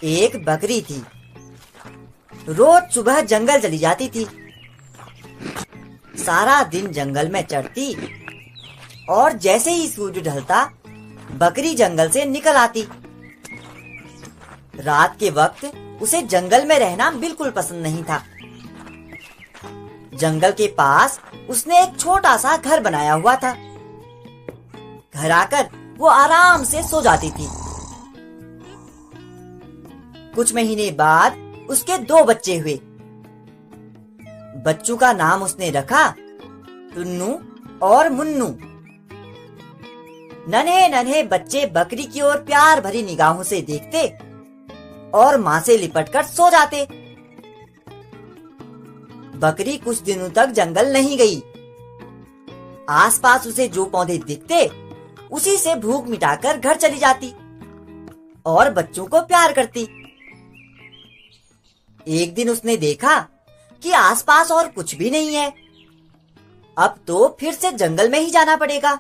एक बकरी थी। रोज सुबह जंगल चली जाती थी। सारा दिन जंगल में चढ़ती और जैसे ही सूरज ढलता बकरी जंगल से निकल आती। रात के वक्त उसे जंगल में रहना बिल्कुल पसंद नहीं था। जंगल के पास उसने एक छोटा सा घर बनाया हुआ था। घर आकर वो आराम से सो जाती थी। कुछ महीने बाद उसके 2 बच्चे हुए। बच्चों का नाम उसने रखा टुन्नू और मुन्नू। नन्हे नन्हे बच्चे बकरी की ओर प्यार भरी निगाहों से देखते और माँ से लिपटकर सो जाते। बकरी कुछ दिनों तक जंगल नहीं गई। आसपास उसे जो पौधे दिखते उसी से भूख मिटाकर घर चली जाती और बच्चों को प्यार करती। एक दिन उसने देखा कि आसपास और कुछ भी नहीं है। अब तो फिर से जंगल में ही जाना पड़ेगा।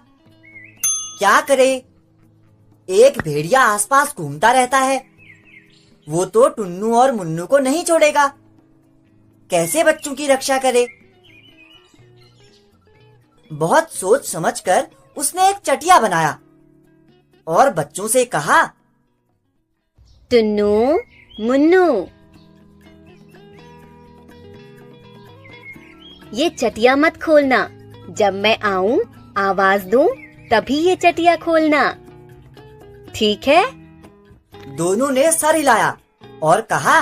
क्या करे? एक भेड़िया आसपास घूमता रहता है। वो तो टुन्नू और मुन्नू को नहीं छोड़ेगा। कैसे बच्चों की रक्षा करे? बहुत सोच समझकर उसने एक चटिया बनाया और बच्चों से कहा, टुन्नू, मुन्नू, ये चटिया मत खोलना। जब मैं आऊं, आवाज दूं, तभी ये चटिया खोलना, ठीक है? दोनों ने सर हिलाया और कहा,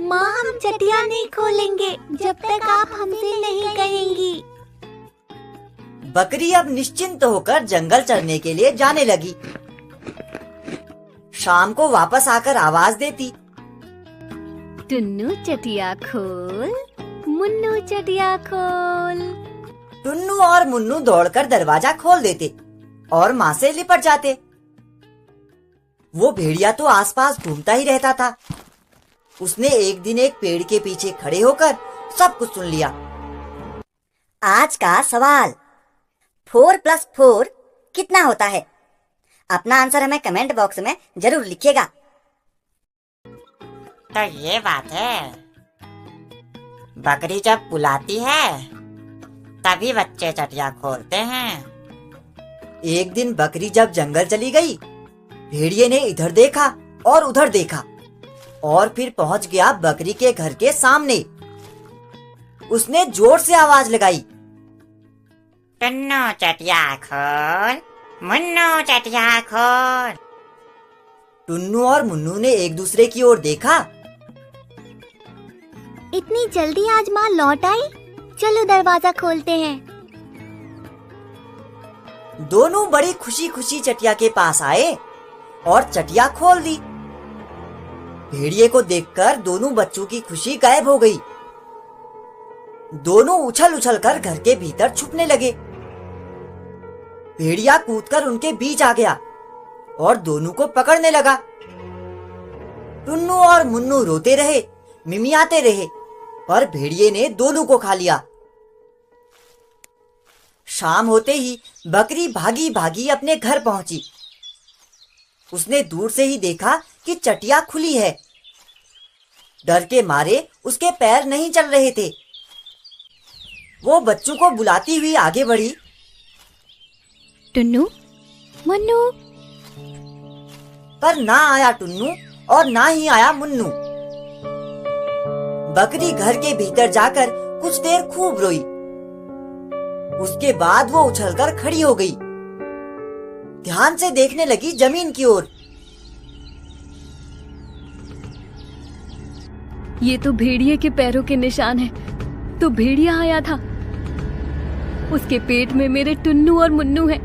माँ, हम चटिया नहीं खोलेंगे जब तक आप हमसे नहीं कहेंगी। बकरी अब निश्चिंत होकर जंगल चरने के लिए जाने लगी। शाम को वापस आकर आवाज देती, टुन्नू चटिया खोल, मुन्नू चटिया खोल। टुन्नू और मुन्नू दौड़कर दरवाजा खोल देते और माँ से लिपट जाते। वो भेड़िया तो आसपास घूमता ही रहता था। उसने एक दिन एक पेड़ के पीछे खड़े होकर सब कुछ सुन लिया। आज का सवाल, 4 + 4 कितना होता है? अपना आंसर हमें कमेंट बॉक्स में जरूर लिखिएगा। तो ये बात है, बकरी जब बुलाती है तभी बच्चे चटिया खोलते हैं। एक दिन बकरी जब जंगल चली गई, भेड़िए ने इधर देखा और उधर देखा और फिर पहुंच गया बकरी के घर के सामने। उसने जोर से आवाज लगाई, टुन्नू चटिया खोल, मुन्नू चटिया खोल। टुन्नू और मुन्नू ने एक दूसरे की ओर देखा। इतनी जल्दी आज माँ लौट आई? चलो दरवाजा खोलते हैं। दोनों बड़ी खुशी खुशी चटिया के पास आए और चटिया खोल दी। भेड़िए को देखकर दोनों बच्चों की खुशी गायब हो गई। दोनों उछल उछल कर घर के भीतर छुपने लगे। भेड़िया कूदकर उनके बीच आ गया और दोनों को पकड़ने लगा। टुन्नू और मुन्नू रोते रहे, मिमियाते रहे, पर भेड़िए ने दोनों को खा लिया। शाम होते ही बकरी भागी भागी अपने घर पहुंची। उसने दूर से ही देखा कि चटिया खुली है। डर के मारे उसके पैर नहीं चल रहे थे। वो बच्चों को बुलाती हुई आगे बढ़ी, टुन्नू, मुन्नू। पर ना आया टुन्नू और ना ही आया मुन्नू। बकरी घर के भीतर जाकर कुछ देर खूब रोई। उसके बाद वो उछलकर खड़ी हो गई। ध्यान से देखने लगी जमीन की ओर। ये तो भेड़िए के पैरों के निशान हैं। तो भेड़िया आया था। उसके पेट में मेरे टुन्नू और मुन्नू हैं।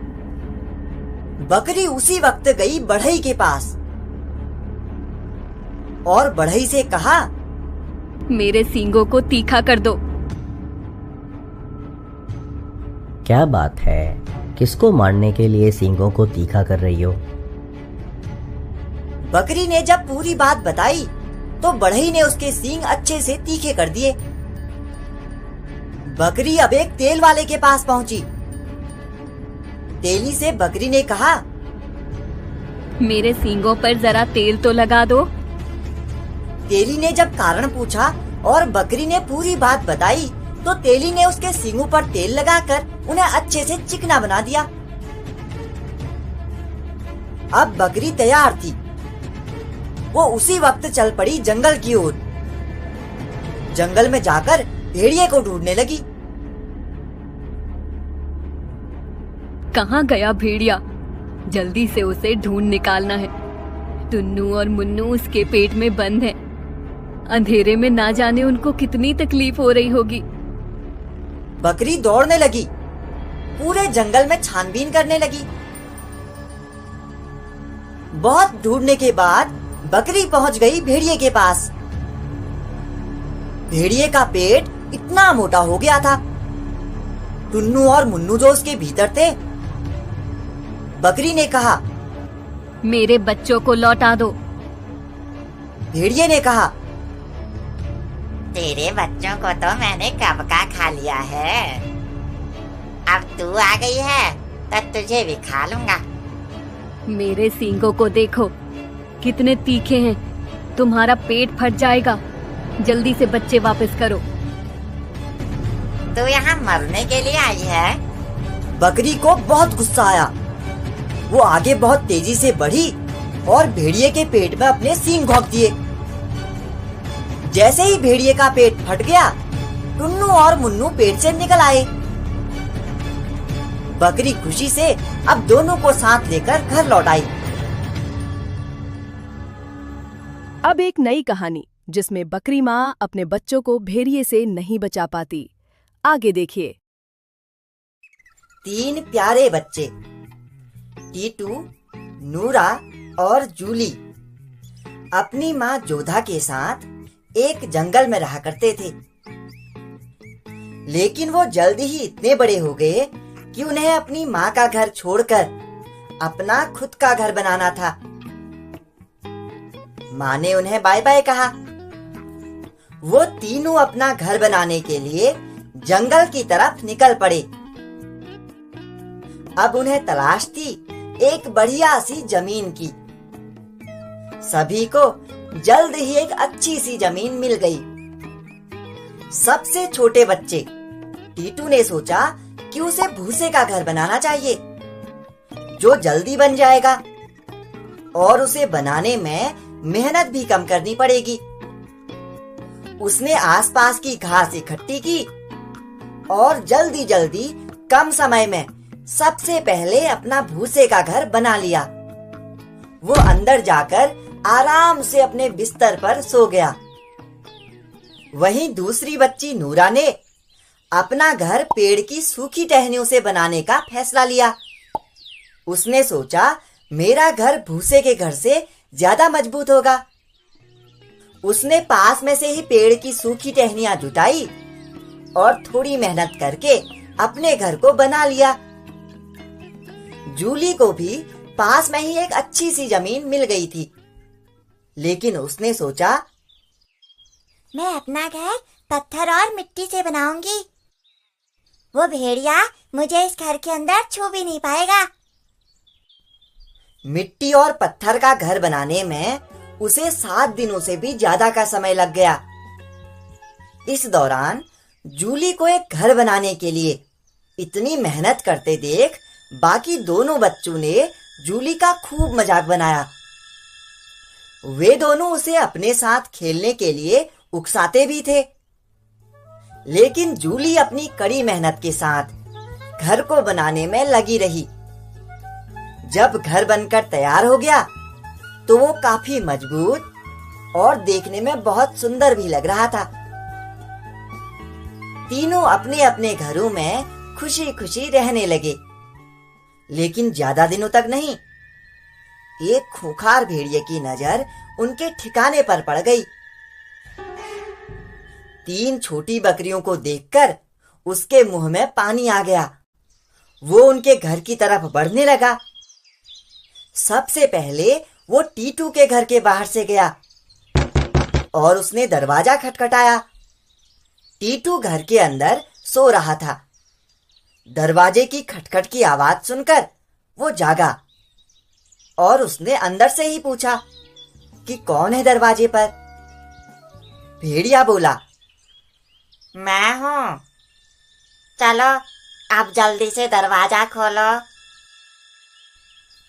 बकरी उसी वक्त गई बढ़ई के पास और बढ़ई से कहा, मेरे सींगों को तीखा कर दो। क्या बात है? किसको मारने के लिए सींगों को तीखा कर रही हो? बकरी ने जब पूरी बात बताई तो बढ़ई ने उसके सींग अच्छे से तीखे कर दिए। बकरी अब एक तेल वाले के पास पहुंची। तेली से बकरी ने कहा, मेरे सींगों पर जरा तेल तो लगा दो। तेली ने जब कारण पूछा और बकरी ने पूरी बात बताई तो तेली ने उसके सींगों पर तेल लगाकर उन्हें अच्छे से चिकना बना दिया। अब बकरी तैयार थी। वो उसी वक्त चल पड़ी जंगल की ओर। जंगल में जाकर भेड़िए को ढूंढने लगी। कहाँ गया भेड़िया? जल्दी से उसे ढूंढ निकालना है। टुन्नू और मुन्नू उसके पेट में बंद हैं। अंधेरे में ना जाने उनको कितनी तकलीफ हो रही होगी। बकरी दौड़ने लगी, पूरे जंगल में छानबीन करने लगी। बहुत ढूंढने के बाद बकरी पहुंच गई भेड़िए के पास। भेड़िए का पेट इतना मोटा हो गया था। टुन्नू और मुन्नू जो उसके भीतर थे। बकरी ने कहा, मेरे बच्चों को लौटा दो। भेड़िए ने कहा, तेरे बच्चों को तो मैंने कब का खा लिया है। अब तू आ गई है तो तुझे भी खा लूंगा। मेरे सींगों को देखो, कितने तीखे हैं। तुम्हारा पेट फट जाएगा। जल्दी से बच्चे वापस करो। तू यहाँ मरने के लिए आई है? बकरी को बहुत गुस्सा आया। वो आगे बहुत तेजी से बढ़ी और भेड़िए के पेट में अपने सींग घोंप दिए। जैसे ही भेड़िए का पेट फट गया, टुन्नू और मुन्नू पेट से निकल आए। बकरी खुशी से अब दोनों को साथ लेकर घर लौट आई। अब एक नई कहानी जिसमें बकरी माँ अपने बच्चों को भेड़िए से नहीं बचा पाती। आगे देखिए। 3 प्यारे बच्चे, टीटू, नूरा और जूली अपनी माँ जोधा के साथ एक जंगल में रहा करते थे। लेकिन वो जल्दी ही इतने बड़े हो गए कि उन्हें अपनी माँ का घर छोड़कर अपना खुद का घर बनाना था। माँ ने उन्हें बाय बाय कहा। वो तीनों अपना घर बनाने के लिए जंगल की तरफ निकल पड़े। अब उन्हें तलाश थी एक बढ़िया सी जमीन की। सभी को जल्द ही एक अच्छी सी जमीन मिल गई। सबसे छोटे बच्चे टीटू ने सोचा कि उसे भूसे का घर बनाना चाहिए जो जल्दी बन जाएगा और उसे बनाने में मेहनत भी कम करनी पड़ेगी। उसने आसपास की घास इकट्ठी की और जल्दी जल्दी कम समय में सबसे पहले अपना भूसे का घर बना लिया। वो अंदर जाकर आराम से अपने बिस्तर पर सो गया। वहीं दूसरी बच्ची नूरा ने अपना घर पेड़ की सूखी टहनियों से बनाने का फैसला लिया। उसने सोचा मेरा घर भूसे के घर से ज्यादा मजबूत होगा। उसने पास में से ही पेड़ की सूखी टहनियां जुटाई और थोड़ी मेहनत करके अपने घर को बना लिया। जूली को भी पास में ही एक अच्छी सी जमीन मिल गई थी। लेकिन उसने सोचा मैं अपना घर पत्थर और मिट्टी से बनाऊंगी। वो भेड़िया मुझे इस घर के अंदर छू भी नहीं पाएगा। मिट्टी और पत्थर का घर बनाने में उसे 7 दिनों से भी ज्यादा का समय लग गया। इस दौरान जूली को एक घर बनाने के लिए इतनी मेहनत करते देख बाकी दोनों बच्चों ने जूली का खूब मजाक बनाया। वे दोनों उसे अपने साथ खेलने के लिए उकसाते भी थे। लेकिन जूली अपनी कड़ी मेहनत के साथ घर को बनाने में लगी रही। जब घर बनकर तैयार हो गया तो वो काफी मजबूत और देखने में बहुत सुंदर भी लग रहा था। तीनों अपने अपने घरों में खुशी खुशी रहने लगे। लेकिन ज्यादा दिनों तक नहीं। एक खूंखार भेड़िए की नजर उनके ठिकाने पर पड़ गई। 3 छोटी बकरियों को देखकर उसके मुंह में पानी आ गया। वो उनके घर की तरफ बढ़ने लगा। सबसे पहले वो टीटू के घर के बाहर से गया और उसने दरवाजा खटखटाया। टीटू घर के अंदर सो रहा था। दरवाजे की खटखट की आवाज सुनकर वो जागा और उसने अंदर से ही पूछा कि कौन है दरवाजे पर। भेड़िया बोला, मैं हूँ। चलो अब जल्दी से दरवाजा खोलो।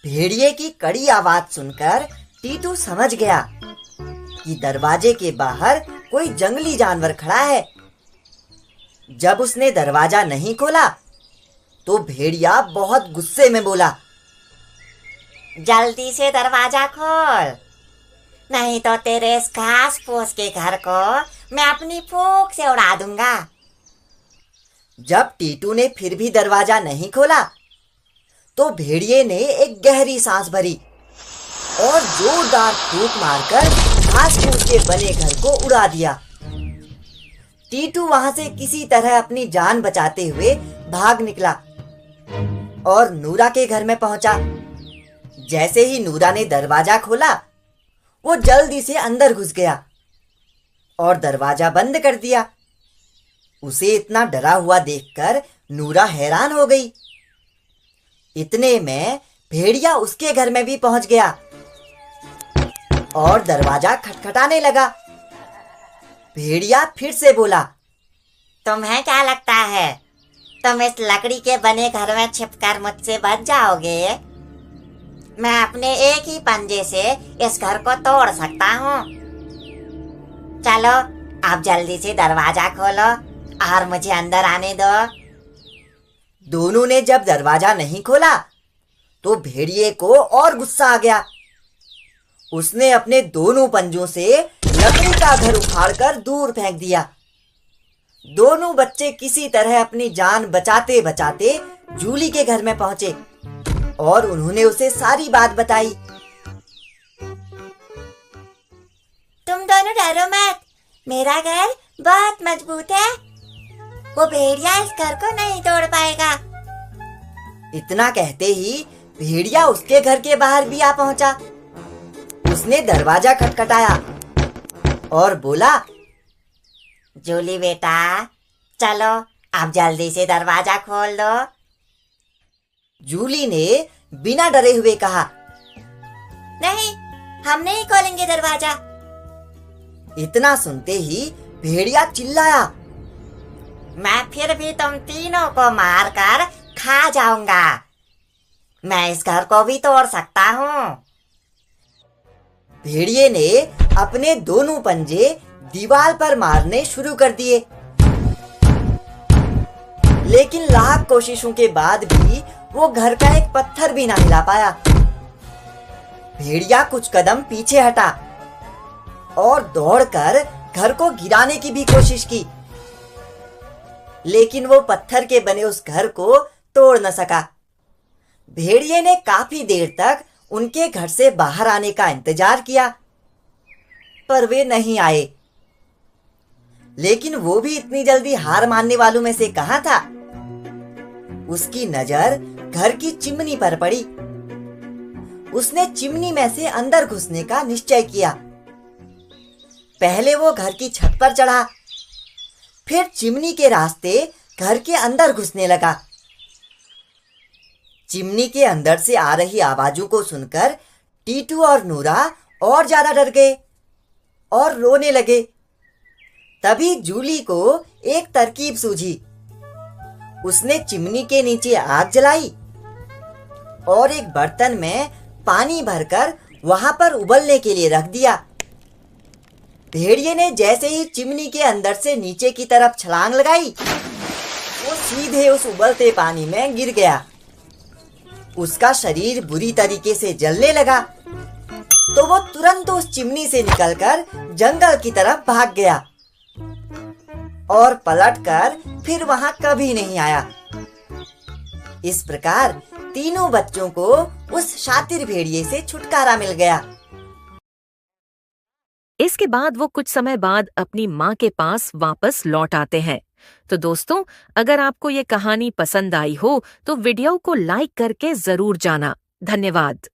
भेड़िए की कड़ी आवाज सुनकर टीटू समझ गया कि दरवाजे के बाहर कोई जंगली जानवर खड़ा है। जब उसने दरवाजा नहीं खोला तो भेड़िया बहुत गुस्से में बोला, जल्दी से दरवाजा खोल, नहीं तो तेरे इस घास फूस के घर को मैं अपनी फूंक से उड़ा दूंगा। जब टीटू ने फिर भी दरवाजा नहीं खोला तो भेड़िए ने एक गहरी सांस भरी और जोरदार फूंक मारकर घास फूस के बने घर को उड़ा दिया। टीटू वहां से किसी तरह अपनी जान बचाते हुए भाग निकला और नूरा के घर में पहुंचा। जैसे ही नूरा ने दरवाजा खोला वो जल्दी से अंदर घुस गया और दरवाजा बंद कर दिया। उसे इतना डरा हुआ देखकर नूरा हैरान हो गई। इतने में भेड़िया उसके घर में भी पहुंच गया और दरवाजा खटखटाने लगा। भेड़िया फिर से बोला, तुम्हें क्या लगता है तुम इस लकड़ी के बने घर में छिपकर मुझसे बच जाओगे? मैं अपने एक ही पंजे से इस घर को तोड़ सकता हूँ। चलो अब जल्दी से दरवाजा खोलो और मुझे अंदर आने दो। दोनों ने जब दरवाजा नहीं खोला तो भेड़िए को और गुस्सा आ गया। उसने अपने दोनों पंजों से लकड़ी का घर उखाड़कर दूर फेंक दिया। दोनों बच्चे किसी तरह अपनी जान बचाते बचाते जूली के घर में पहुंचे और उन्होंने उसे सारी बात बताई। तुम दोनों डरो मत, मेरा घर बहुत मजबूत है, वो भेड़िया इस घर को नहीं तोड़ पाएगा। इतना कहते ही भेड़िया उसके घर के बाहर भी आ पहुंचा। उसने दरवाजा खटखटाया और बोला, जूली बेटा चलो अब जल्दी से दरवाजा खोल दो। जूली ने बिना डरे हुए कहा, नहीं, हम नहीं खोलेंगे दरवाजा। इतना सुनते ही भेड़िया चिल्लाया, मैं फिर भी तुम तीनों को मारकर खा जाऊंगा। मैं इस घर को भी तोड़ सकता हूँ। भेड़िए ने अपने दोनों पंजे दीवार पर मारने शुरू कर दिए, लेकिन लाख कोशिशों के बाद भी वो घर का एक पत्थर भी ना हिला पाया। भेड़िया कुछ कदम पीछे हटा और दौड़कर घर को गिराने की भी कोशिश की, लेकिन वो पत्थर के बने उस घर को तोड़ न सका। भेड़िए ने काफी देर तक उनके घर से बाहर आने का इंतजार किया, पर वे नहीं आए। लेकिन वो भी इतनी जल्दी हार मानने वालों में से कहाँ था। उसकी नजर घर की चिमनी पर पड़ी। उसने चिमनी में से अंदर घुसने का निश्चय किया। पहले वो घर की छत पर चढ़ा, फिर चिमनी के रास्ते घर के अंदर घुसने लगा। चिमनी के अंदर से आ रही आवाजों को सुनकर टीटू और नूरा और ज्यादा डर गए और रोने लगे। तभी जूली को एक तरकीब सूझी। उसने चिमनी के नीचे आग जलाई और एक बर्तन में पानी भरकर वहां पर उबलने के लिए रख दिया। भेड़िए ने जैसे ही चिमनी के अंदर से नीचे की तरफ छलांग लगाई, वो सीधे उस उबलते पानी में गिर गया। उसका शरीर बुरी तरीके से जलने लगा, तो वो तुरंत उस चिमनी से निकलकर जंगल की तरफ भाग गया और पलटकर फिर वहां कभी नहीं आया। इस प्रकार तीनों बच्चों को उस शातिर भेड़िए से छुटकारा मिल गया। इसके बाद वो कुछ समय बाद अपनी माँ के पास वापस लौट आते हैं। तो दोस्तों, अगर आपको ये कहानी पसंद आई हो तो वीडियो को लाइक करके जरूर जाना। धन्यवाद।